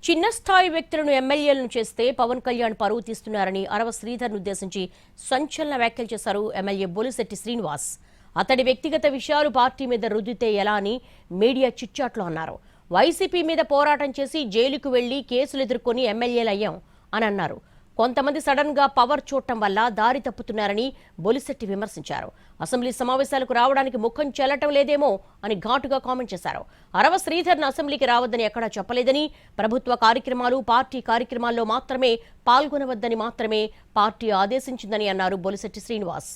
చిన్న స్థాయి వ్యక్తులను ఎమ్మెల్యేలను చేస్తే పవన్ కళ్యాణ్ పరువు తీస్తున్నారని అరవ శ్రీధర్ను ఉద్దేశించి సంచలన వ్యాఖ్యలు చేశారు ఎమ్మెల్యే బొలిశెట్టి శ్రీనివాస్. అతడి వ్యక్తిగత విషయాలు పార్టీ మీద రుద్దితే ఎలా అని మీడియా చిట్చాట్లో అన్నారు. వైసీపీ మీద పోరాటం చేసి జైలుకు వెళ్లి కేసులు ఎదుర్కొని ఎమ్మెల్యేలయ్యాం అని అన్నారు. కొంతమంది సడన్ గా పవర్ చూడటం వల్ల దారి తప్పుతున్నారని బొలిశెట్టి విమర్శించారు. అసెంబ్లీ సమావేశాలకు రావడానికి ముఖం చెల్లటం లేదేమో అని ఘాటుగా కామెంట్ చేశారు. అరవ శ్రీధర్ను అసెంబ్లీకి రావద్దని ఎక్కడా చెప్పలేదని, ప్రభుత్వ కార్యక్రమాలు పార్టీ కార్యక్రమాల్లో మాత్రమే పాల్గొనవద్దని మాత్రమే పార్టీ ఆదేశించిందని అన్నారు బొలిశెట్టి శ్రీనివాస్.